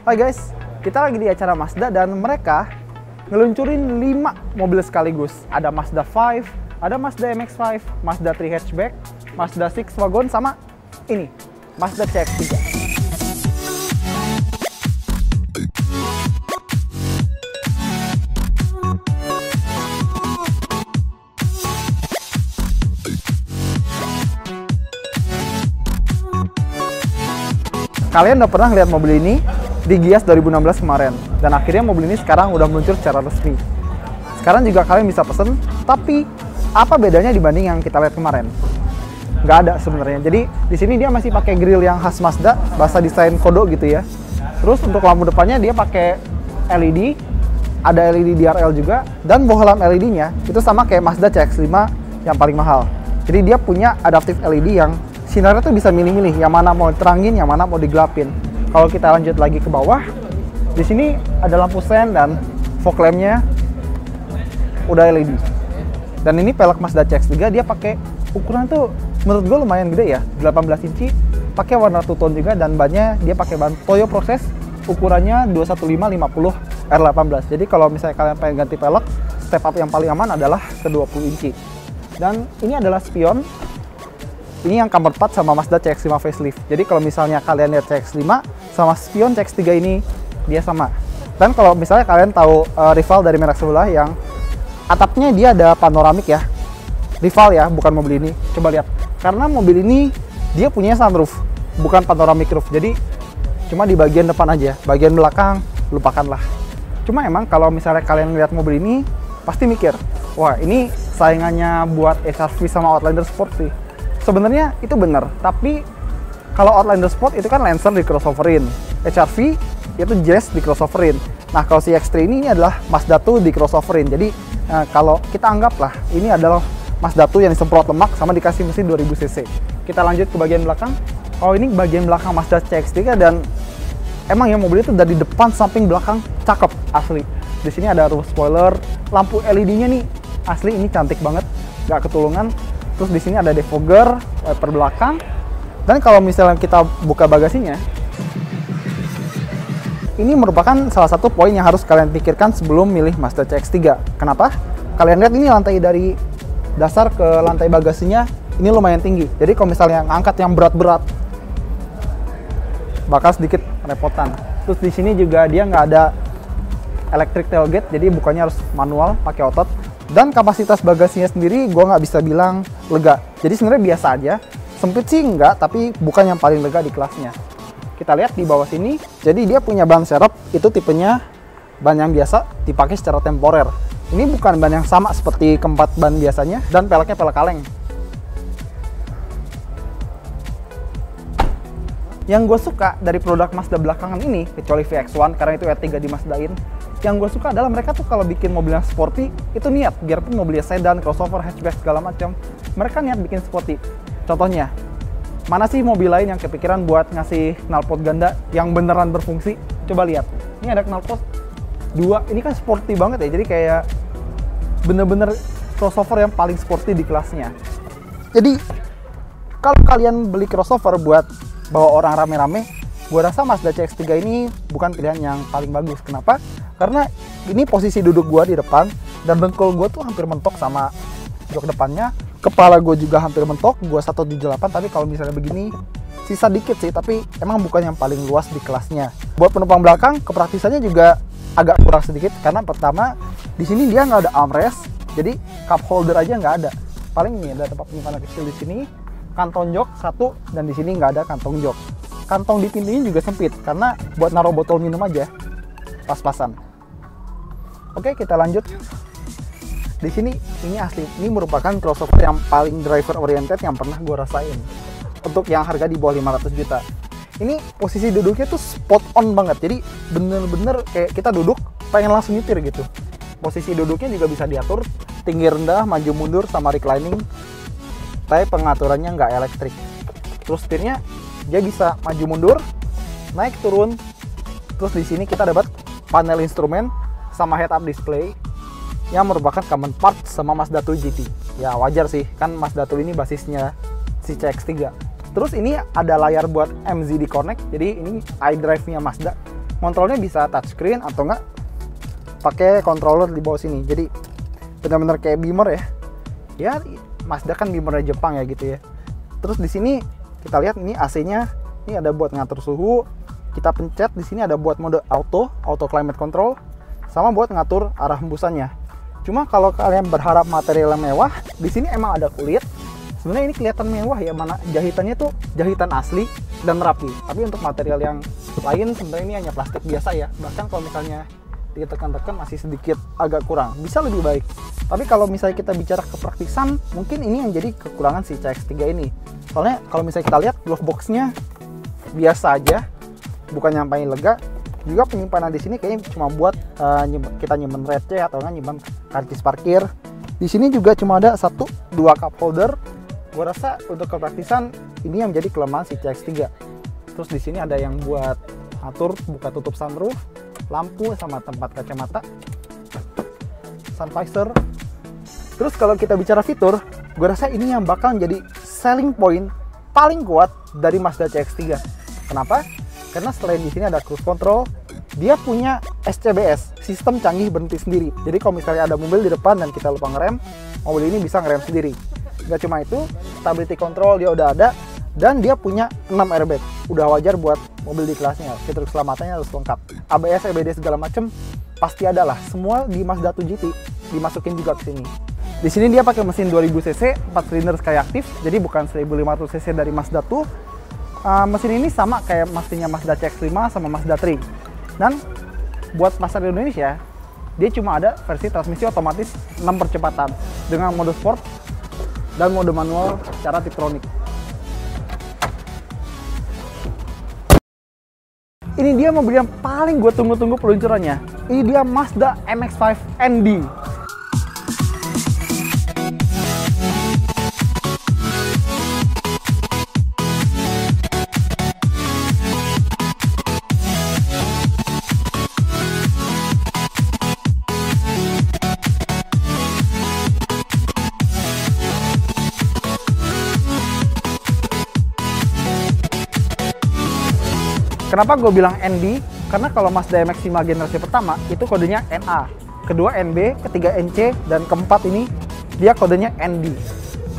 Hai guys, kita lagi di acara Mazda dan mereka ngeluncurin 5 mobil sekaligus. Ada Mazda 5, ada Mazda MX-5, Mazda 3 hatchback, Mazda 6 wagon, sama ini, Mazda CX-3. Kalian udah pernah lihat mobil ini di Gias 2016 kemarin, dan akhirnya mobil ini sekarang udah meluncur secara resmi. Sekarang juga kalian bisa pesen, tapi apa bedanya dibanding yang kita lihat kemarin? Nggak ada sebenarnya. Jadi di sini dia masih pakai grill yang khas Mazda, bahasa desain kodo gitu ya. Terus untuk lampu depannya dia pakai LED, ada LED DRL juga, dan bohlam LED-nya itu sama kayak Mazda CX-5 yang paling mahal. Jadi dia punya adaptif LED yang sinarnya tuh bisa milih-milih yang mana mau terangin, yang mana mau digelapin. Kalau kita lanjut lagi ke bawah, di sini ada lampu sen dan fog lamp-nya udah LED. Dan ini pelek Mazda CX-3 dia pakai ukuran tuh menurut gue lumayan gede ya, 18 inci, pakai warna two tone juga, dan bannya dia pakai ban Toyo Process ukurannya 215/50 R18. Jadi kalau misalnya kalian pengen ganti pelek, step up yang paling aman adalah ke 20 inci. Dan ini adalah spion. Ini yang kamar 4 sama Mazda CX-5 facelift. Jadi kalau misalnya kalian lihat CX-5 sama spion CX-3 ini dia sama. Dan kalau misalnya kalian tahu rival dari merek sebelah yang atapnya dia ada panoramik ya. Rival ya, bukan mobil ini. Coba lihat. Karena mobil ini dia punya sunroof, bukan panoramic roof. Jadi cuma di bagian depan aja. Bagian belakang lupakanlah. Cuma emang kalau misalnya kalian lihat mobil ini pasti mikir, wah ini saingannya buat HR-V sama Outlander Sport sih. Sebenarnya itu benar, tapi kalau Outlander Sport itu kan Lancer di crossoverin, HR-V itu Jazz di crossoverin. Nah kalau si X3 ini adalah Mazda 2 di crossoverin. Jadi kalau kita anggaplah ini adalah Mazda 2 yang disemprot lemak sama dikasih mesin 2000 cc. Kita lanjut ke bagian belakang. Oh ini bagian belakang Mazda CX-3 dan emang ya mobil itu dari depan samping belakang cakep asli. Di sini ada roof spoiler, lampu LED-nya nih asli ini cantik banget, nggak ketulungan. Terus di sini ada defogger, wiper belakang. Dan kalau misalnya kita buka bagasinya, ini merupakan salah satu poin yang harus kalian pikirkan sebelum milih Mazda CX-3. Kenapa? Kalian lihat ini lantai dari dasar ke lantai bagasinya ini lumayan tinggi. Jadi kalau misalnya ngangkat yang berat-berat, bakal sedikit repotan. Terus di sini juga dia nggak ada electric tailgate, jadi bukannya harus manual, pakai otot. Dan kapasitas bagasinya sendiri gue nggak bisa bilang lega. Jadi sebenarnya biasa aja. Sempit sih enggak, tapi bukan yang paling lega di kelasnya. Kita lihat di bawah sini. Jadi dia punya ban serep, itu tipenya ban yang biasa dipakai secara temporer. Ini bukan ban yang sama seperti keempat ban biasanya, dan peleknya pelek kaleng. Yang gue suka dari produk Mazda belakangan ini, kecuali VX-1 karena itu R3 di Mazdain, yang gue suka adalah mereka tuh kalau bikin mobil yang sporty itu niat, biarpun mobilnya sedan, crossover, hatchback segala macam, mereka niat bikin sporty. Contohnya, mana sih mobil lain yang kepikiran buat ngasih knalpot ganda yang beneran berfungsi? Coba lihat, ini ada knalpot 2, ini kan sporty banget ya, jadi kayak bener-bener crossover yang paling sporty di kelasnya. Jadi kalau kalian beli crossover buat bawa orang rame-rame, gue rasa Mazda CX-3 ini bukan pilihan yang paling bagus. Kenapa? Karena ini posisi duduk gue di depan dan dengkul gue tuh hampir mentok sama jok depannya, kepala gue juga hampir mentok, gue 178, tapi kalau misalnya begini sisa dikit sih, tapi emang bukan yang paling luas di kelasnya. Buat penumpang belakang, kepraktisannya juga agak kurang sedikit karena pertama di sini dia nggak ada armrest, jadi cup holder aja nggak ada. Paling ini ada tempat penyimpanan kecil di sini, kantong jok satu, dan di sini nggak ada kantong jok. Kantong di pintunya juga sempit karena buat naruh botol minum aja, pas-pasan. Oke, kita lanjut. Di Di sini ini asli, ini merupakan crossover yang paling driver oriented yang pernah gue rasain. Untuk yang harga di bawah 500 juta. Ini posisi duduknya tuh spot on banget. Jadi bener-bener kayak kita duduk pengen langsung nyetir gitu. Posisi duduknya juga bisa diatur tinggi rendah, maju mundur sama reclining. Tapi pengaturannya nggak elektrik. Terus setirnya dia bisa maju mundur, naik turun. Terus di sini kita dapat panel instrumen sama head up display yang merupakan common part sama Mazda 2 GT. Ya wajar sih, kan Mazda 2 ini basisnya si CX-3. Terus ini ada layar buat MZD Connect, jadi ini iDrive-nya Mazda. Kontrolnya bisa touchscreen atau enggak pakai controller di bawah sini. Jadi benar-benar kayak Beamer ya. Ya Mazda kan Beamer Jepang ya gitu ya. Terus di sini kita lihat ini AC-nya, ini ada buat ngatur suhu. Kita pencet di sini ada buat mode auto climate control, sama buat ngatur arah hembusannya. Cuma kalau kalian berharap material yang mewah, di sini emang ada kulit. Sebenarnya ini kelihatan mewah ya, mana jahitannya tuh jahitan asli dan rapi. Tapi untuk material yang lain sebenarnya ini hanya plastik biasa ya. Bahkan kalau misalnya ditekan-tekan masih sedikit agak kurang, bisa lebih baik. Tapi kalau misalnya kita bicara kepraktisan, mungkin ini yang jadi kekurangan si CX-3 ini. Soalnya kalau misalnya kita lihat glove box-nya biasa aja, bukan yang paling lega. Juga penyimpanan di sini kayaknya cuma buat kita nyimpen receh atau nggak nyimpen karcis parkir. Di sini juga cuma ada 1-2 cup holder. Gua rasa untuk kepraktisan ini yang menjadi kelemahan si CX-3. Terus di sini ada yang buat atur buka tutup sunroof, lampu sama tempat kacamata, sun visor. Terus kalau kita bicara fitur, gue rasa ini yang bakal jadi selling point paling kuat dari Mazda CX-3. Kenapa? Karena selain di sini ada cruise control, dia punya SCBS, sistem canggih berhenti sendiri. Jadi kalau misalnya ada mobil di depan dan kita lupa ngerem, mobil ini bisa ngerem sendiri. Gak cuma itu, stability control dia udah ada, dan dia punya 6 airbag. Udah wajar buat mobil di kelasnya, fitur keselamatannya harus lengkap. ABS, EBD segala macem pasti ada lah. Semua di Mazda 2 GT dimasukin juga ke sini. Di sini dia pakai mesin 2000 cc, 4 silinder Skyactiv, jadi bukan 1500 cc dari Mazda 2. Mesin ini sama kayak mesinnya Mazda CX-5 sama Mazda 3. Dan buat pasar di Indonesia, dia cuma ada versi transmisi otomatis 6 percepatan dengan mode sport dan mode manual secara Tiptronic. Ini dia mobil yang paling gue tunggu-tunggu peluncurannya. Ini dia Mazda MX-5 ND. Kenapa gue bilang ND? Karena kalau Mazda MX-5 generasi pertama itu kodenya NA, kedua NB, ketiga NC, dan keempat ini dia kodenya ND.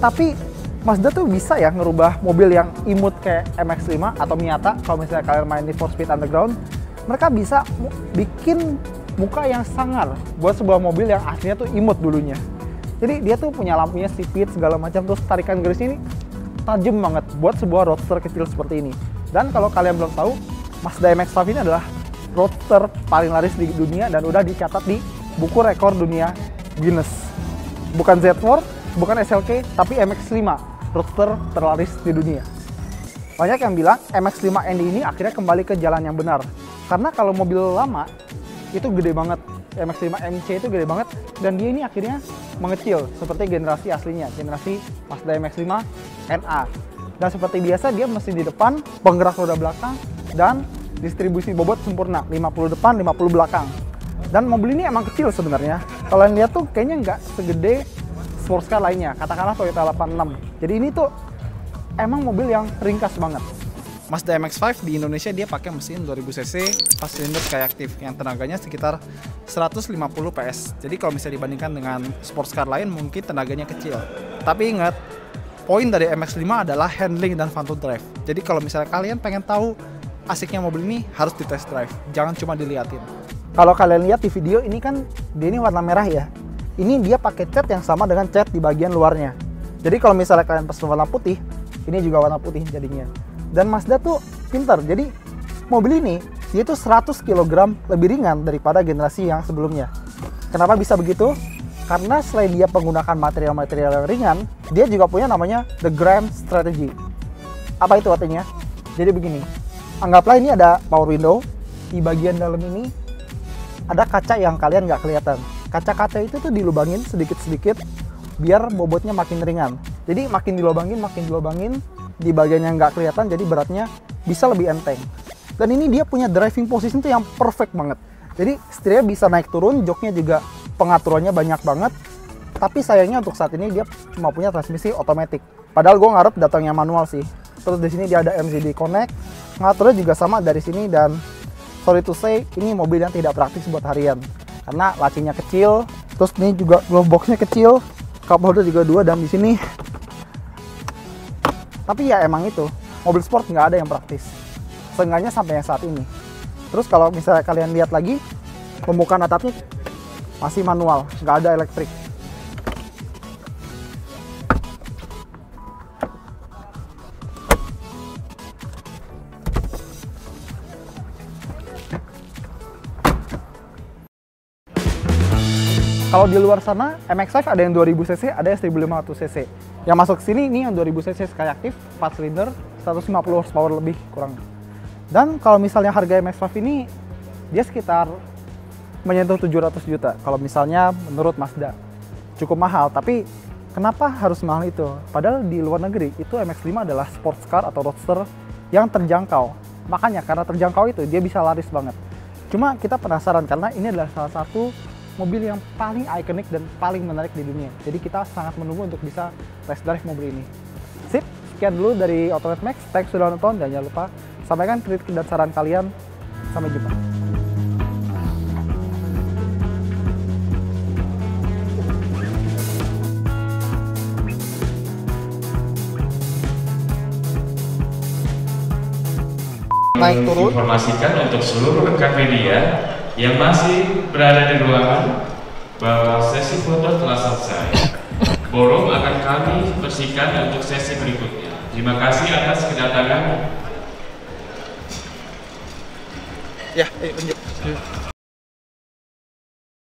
Tapi Mazda tuh bisa ya ngerubah mobil yang imut kayak MX-5 atau Miata. Kalau misalnya kalian main di For Speed Underground, mereka bisa bikin muka yang sangar buat sebuah mobil yang aslinya tuh imut dulunya. Jadi dia tuh punya lampunya sipit segala macam, terus tarikan garis ini tajam banget buat sebuah roadster kecil seperti ini. Dan kalau kalian belum tahu, Mazda MX-5 ini adalah roadster paling laris di dunia dan udah dicatat di buku rekor dunia Guinness. Bukan Z4, bukan SLK, tapi MX-5, roadster terlaris di dunia. Banyak yang bilang MX-5 ND ini akhirnya kembali ke jalan yang benar. Karena kalau mobil lama itu gede banget, MX-5 MC itu gede banget, dan dia ini akhirnya mengecil seperti generasi aslinya, generasi Mazda MX-5 NA. Dan seperti biasa dia mesin di depan, penggerak roda belakang, dan distribusi bobot sempurna, 50 depan, 50 belakang. Dan mobil ini emang kecil sebenarnya. Kalau kalian lihat tuh kayaknya nggak segede sports car lainnya, katakanlah Toyota 86. Jadi ini tuh emang mobil yang ringkas banget. Mazda MX-5 di Indonesia dia pakai mesin 2000 cc 4 silinder Skyactiv yang tenaganya sekitar 150 PS. Jadi kalau misalnya dibandingkan dengan sports car lain mungkin tenaganya kecil. Tapi ingat, poin dari MX-5 adalah handling dan fun to drive. Jadi kalau misalnya kalian pengen tahu asiknya mobil ini, harus di test drive, jangan cuma diliatin. Kalau kalian lihat di video ini kan dia ini warna merah ya. Ini dia pakai cat yang sama dengan cat di bagian luarnya. Jadi kalau misalnya kalian pesen warna putih, ini juga warna putih jadinya. Dan Mazda tuh pintar. Jadi mobil ini dia tuh 100 kg lebih ringan daripada generasi yang sebelumnya. Kenapa bisa begitu? Karena selain dia menggunakan material-material yang ringan, dia juga punya namanya the Gram Strategy. Apa itu artinya? Jadi begini, anggaplah ini ada power window, di bagian dalam ini ada kaca yang kalian nggak kelihatan. Kaca-kaca itu tuh dilubangin sedikit-sedikit biar bobotnya makin ringan. Jadi makin dilubangin di bagian yang nggak kelihatan, jadi beratnya bisa lebih enteng. Dan ini dia punya driving position tuh yang perfect banget. Jadi setirnya bisa naik turun, joknya juga pengaturannya banyak banget. Tapi sayangnya untuk saat ini dia cuma punya transmisi otomatis. Padahal gue ngarep datangnya manual sih. Terus di sini dia ada MCD Connect, ngaturnya juga sama dari sini, dan sorry to say ini mobil yang tidak praktis buat harian karena lacinya kecil. Terus ini juga glove boxnya kecil, cup holder juga 2, dan di sini. Tapi ya emang itu mobil sport nggak ada yang praktis, seenggaknya sampai yang saat ini. Terus kalau misalnya kalian lihat lagi, pembukaan atapnya masih manual, nggak ada elektrik. Kalau di luar sana, MX-5 ada yang 2000 cc, ada yang 1500 cc. Yang masuk ke sini ini yang 2000 cc Skyactiv, 4 silinder, 150 horsepower lebih kurang. Dan kalau misalnya harga MX-5 ini, dia sekitar menyentuh 700 juta. Kalau misalnya menurut Mazda, cukup mahal. Tapi kenapa harus mahal itu? Padahal di luar negeri, itu MX-5 adalah sports car atau roadster yang terjangkau. Makanya karena terjangkau itu, dia bisa laris banget. Cuma kita penasaran karena ini adalah salah satu mobil yang paling ikonik dan paling menarik di dunia. Jadi kita sangat menunggu untuk bisa test drive mobil ini. Sip, sekian dulu dari Autonet Max. Thanks sudah nonton, dan jangan lupa sampaikan kritik dan saran kalian. Sampai jumpa. Naik turun. Informasikan untuk seluruh rekan media yang masih berada di ruangan bahwa sesi foto telah selesai. Forum akan kami bersihkan untuk sesi berikutnya. Terima kasih atas kedatangan. Ya, lanjut.